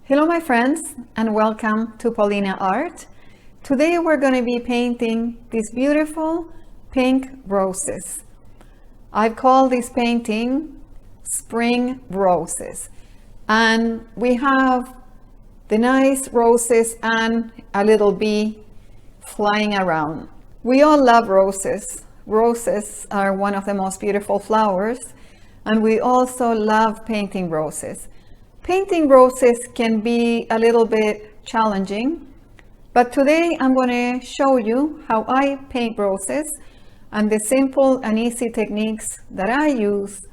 Hello my friends and welcome to Paulina Art. Today we're going to be painting these beautiful pink roses. I've called this painting Spring Roses, and we have the nice roses and a little bee flying around. We all love roses. Roses are one of the most beautiful flowers, and we also love painting roses. Painting roses can be a little bit challenging, but today I'm going to show you how I paint roses and the simple and easy techniques that I use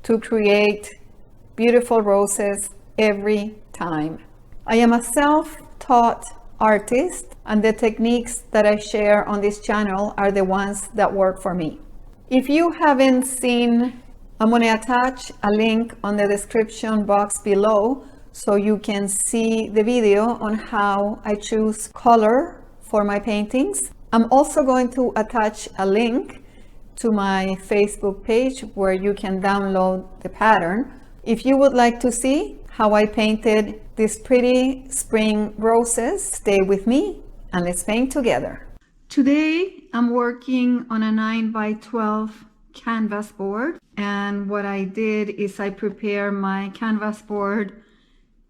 to create beautiful roses every time. I am a self-taught artist, and the techniques that I share on this channel are the ones that work for me. If you haven't seen, I'm going to attach a link on the description box below so you can see the video on how I choose color for my paintings. I'm also going to attach a link to my Facebook page where you can download the pattern. If you would like to see how I painted these pretty spring roses, stay with me and let's paint together. Today I'm working on a 9x12 canvas board, and what I did is I prepared my canvas board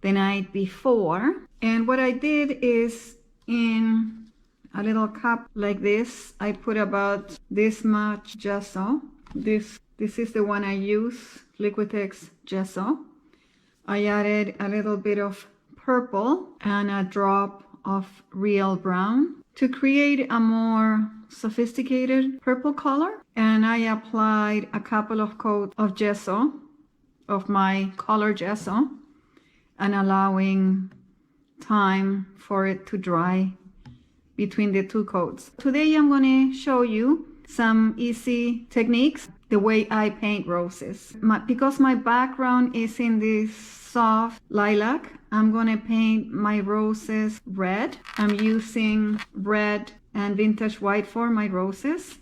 the night before, and what I did is in a little cup like this I put about this much gesso. This is the one I use, Licorice gesso. I added a little bit of purple and a drop of real brown to create a more sophisticated purple color, and I applied a couple of coats of gesso, of my color gesso, and allowing time for it to dry between the two coats. Today I'm going to show you some easy techniques the way I paint roses. Because my background is in this soft lilac, I'm going to paint my roses red. I'm using red and vintage white for my roses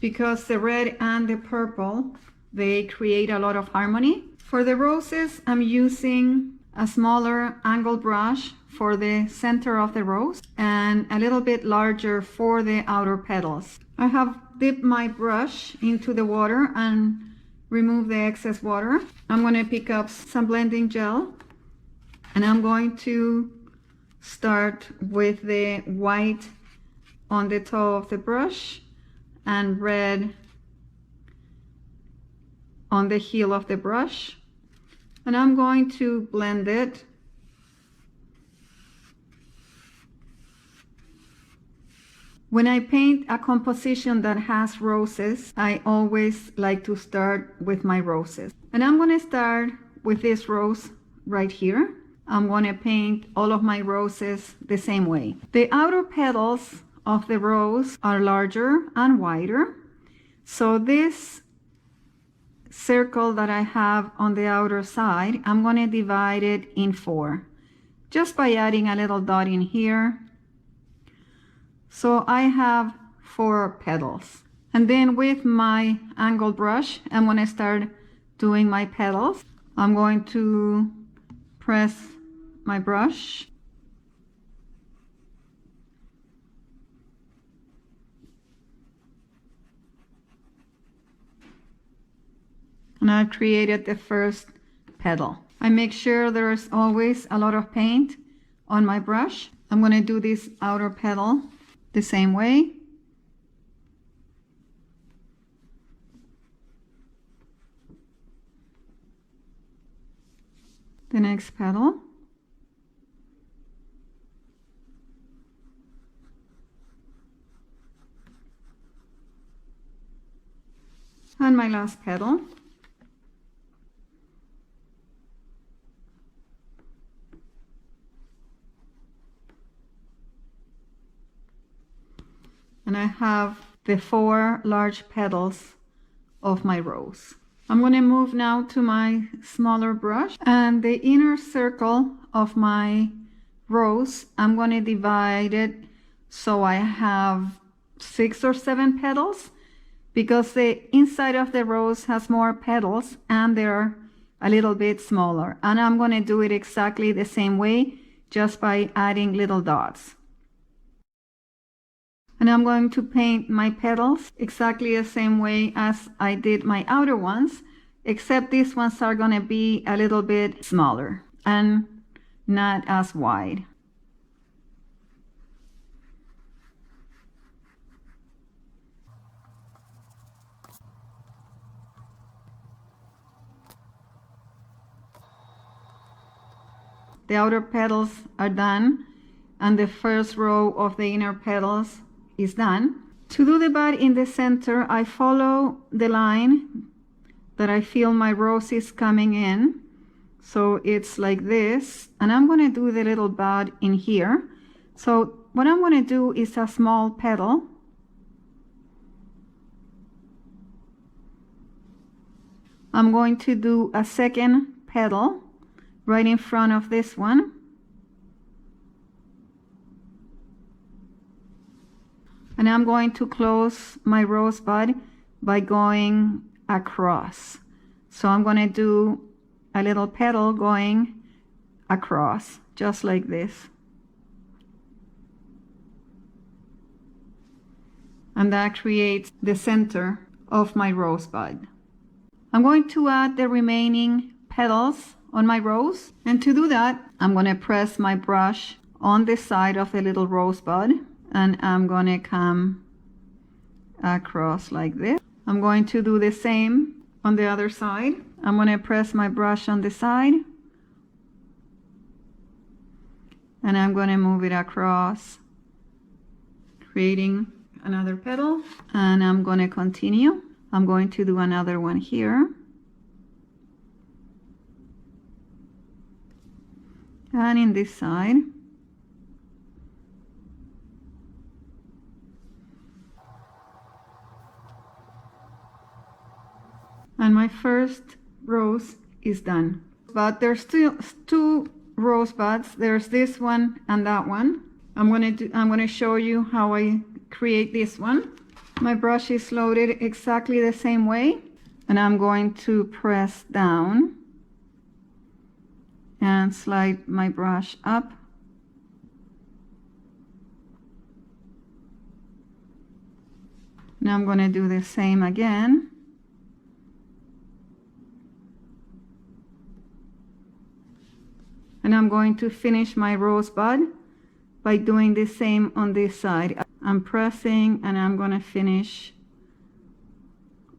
because the red and the purple, they create a lot of harmony. For the roses, I'm using a smaller angle brush for the center of the rose and a little bit larger for the outer petals. I have dipped my brush into the water and remove the excess water. I'm going to pick up some blending gel, and I'm going to start with the white on the toe of the brush and red on the heel of the brush, and I'm going to blend it When I paint a composition that has roses, I always like to start with my roses. And I'm going to start with this rose right here. I'm going to paint all of my roses the same way. The outer petals of the rose are larger and wider. So this circle that I have on the outer side, I'm going to divide it in 4, just by adding a little dot in here. So I have 4 petals. And then with my angle brush, I'm going to start doing my petals. I'm going to press my brush. And I've created the first petal. I make sure there's always a lot of paint on my brush. I'm going to do this outer petal the same way. The next petal. And my last petal. And I have the 4 large petals of my rose. I'm going to move now to my smaller brush, and the inner circle of my rose, I'm going to divide it so I have 6 or 7 petals, because the inside of the rose has more petals and they're a little bit smaller. And I'm going to do it exactly the same way, just by adding little dots. And I'm going to paint my petals exactly the same way as I did my outer ones, except these ones are going to be a little bit smaller and not as wide. The outer petals are done, and the first row of the inner petals is done. To do the bud in the center, I follow the line that I feel my rose is coming in. So it's like this, and I'm going to do the little bud in here. So what I'm going to do is a small petal. I'm going to do a second petal right in front of this one. And I'm going to close my rosebud by going across. So I'm going to do a little petal going across, just like this. And that creates the center of my rosebud. I'm going to add the remaining petals on my rose. And to do that, I'm going to press my brush on the side of the little rosebud, and I'm going to come across like this. I'm going to do the same on the other side. I'm going to press my brush on the side, and I'm going to move it across, creating another petal. And I'm going to continue. I'm going to do another one here. And in this side. And my first rose is done. But there's still two rosebuds. There's this one and that one. I'm gonna show you how I create this one. My brush is loaded exactly the same way, and I'm going to press down and slide my brush up. Now I'm going to do the same again. And I'm going to finish my rosebud by doing the same on this side. I'm pressing, and I'm going to finish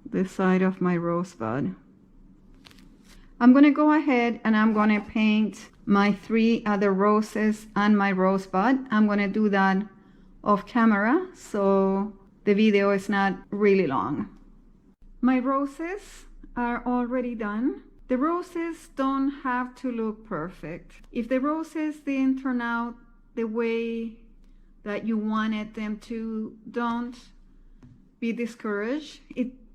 the side of my rosebud. I'm going to go ahead and I'm going to paint my 3 other roses and my rosebud. I'm going to do that off camera, so the video is not really long. My roses are already done. The roses don't have to look perfect. If the roses didn't turn out the way that you wanted them to, don't be discouraged.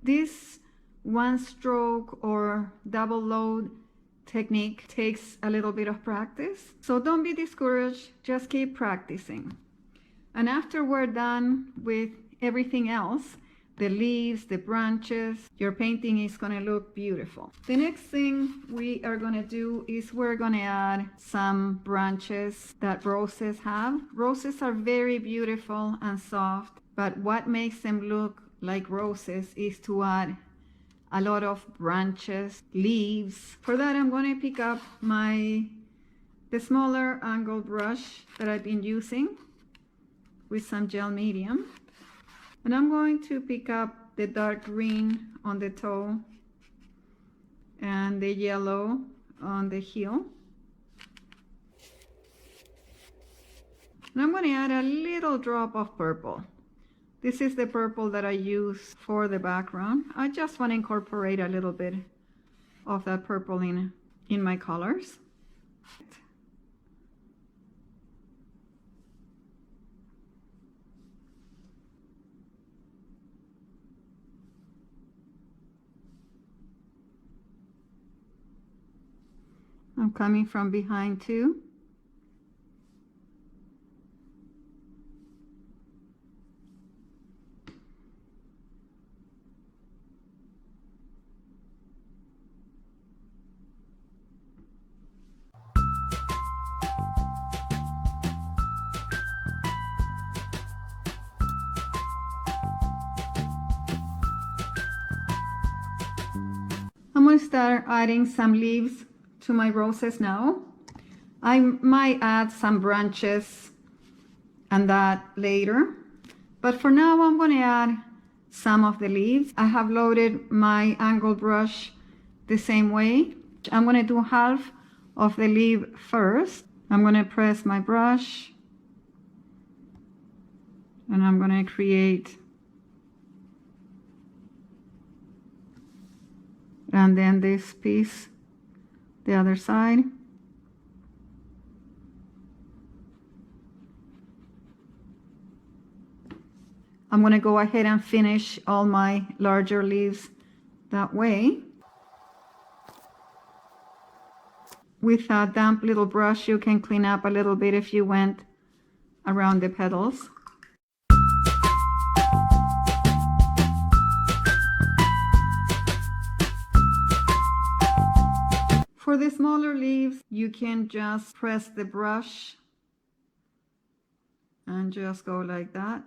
This one stroke or double load technique takes a little bit of practice. So don't be discouraged, just keep practicing. And after we're done with everything else, the leaves, the branches, your painting is going to look beautiful. The next thing we are going to do is we're going to add some branches that roses have. Roses are very beautiful and soft, but what makes them look like roses is to add a lot of branches, leaves. For that, I'm going to pick up the smaller angled brush that I've been using with some gel medium. And I'm going to pick up the dark green on the toe and the yellow on the heel. And I'm going to add a little drop of purple. This is the purple that I use for the background. I just want to incorporate a little bit of that purple in my colors. I'm coming from behind too. going to start adding some leaves to my roses now. I might add some branches and that later, but for now I'm going to add some of the leaves. I have loaded my angle brush the same way. I'm going to do half of the leaf first. I'm going to press my brush and I'm going to create, and then this piece, the other side. I'm going to go ahead and finish all my larger leaves that way. With a damp little brush, you can clean up a little bit if you went around the petals. For the smaller leaves, you can just press the brush and just go like that.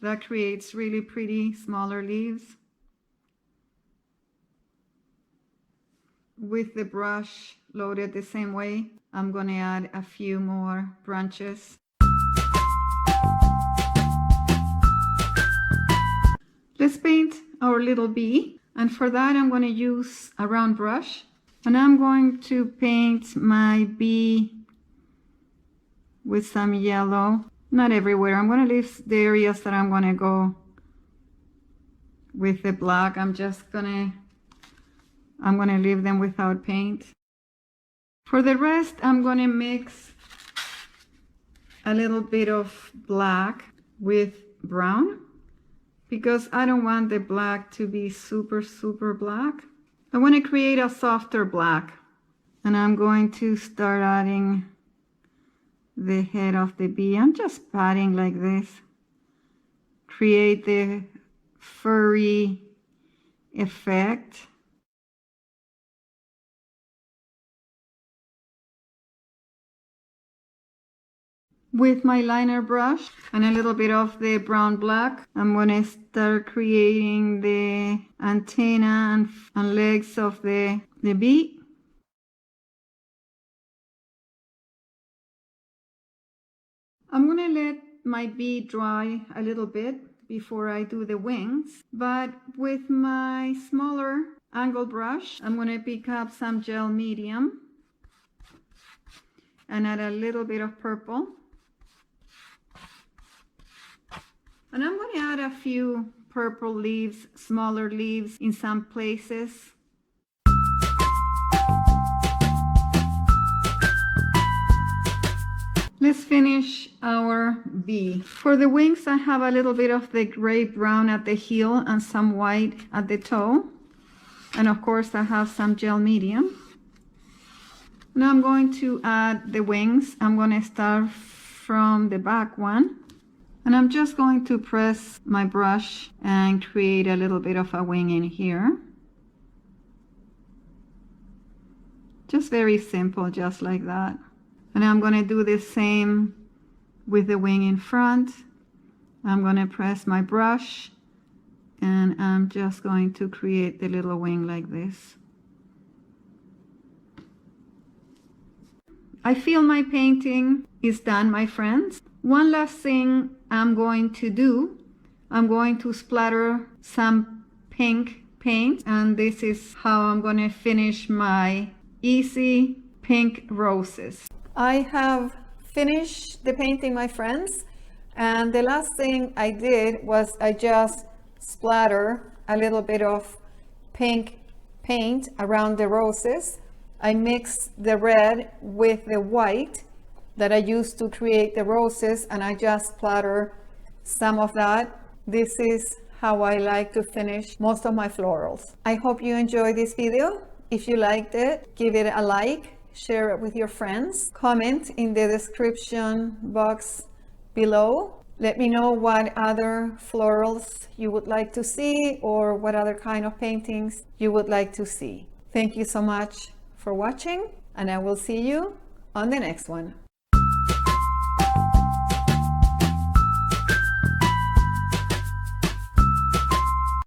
That creates really pretty smaller leaves. With the brush loaded the same way, I'm going to add a few more branches. Let's paint our little bee, and for that I'm going to use a round brush, and I'm going to paint my bee with some yellow. Not everywhere. I'm going to leave the areas that I'm going to go with the black. I'm going to leave them without paint. For the rest, I'm going to mix a little bit of black with brown because I don't want the black to be super, super black. I want to create a softer black, and I'm going to start adding the head of the bee. I'm just patting like this. Create the furry effect. With my liner brush and a little bit of the brown black, I'm going to start creating the antenna and legs of the bee. I'm going to let my bee dry a little bit before I do the wings, but with my smaller angle brush, I'm going to pick up some gel medium and add a little bit of purple. And I'm going to add a few purple leaves, smaller leaves in some places. Let's finish our bee. For the wings, I have a little bit of the gray brown at the heel and some white at the toe. And of course, I have some gel medium. Now I'm going to add the wings. I'm going to start from the back one. And I'm just going to press my brush and create a little bit of a wing in here. Just very simple, just like that. And I'm going to do the same with the wing in front. I'm going to press my brush and I'm just going to create the little wing like this. I feel my painting is done, my friends. One last thing I'm going to do, I'm going to splatter some pink paint, and this is how I'm going to finish my easy pink roses. I have finished the painting, my friends, and the last thing I did was I just splatter a little bit of pink paint around the roses. I mixed the red with the white that I used to create the roses, and I just splatter some of that. This is how I like to finish most of my florals. I hope you enjoyed this video. If you liked it, give it a like, share it with your friends, comment in the description box below. Let me know what other florals you would like to see or what other kind of paintings you would like to see. Thank you so much for watching, and I will see you on the next one.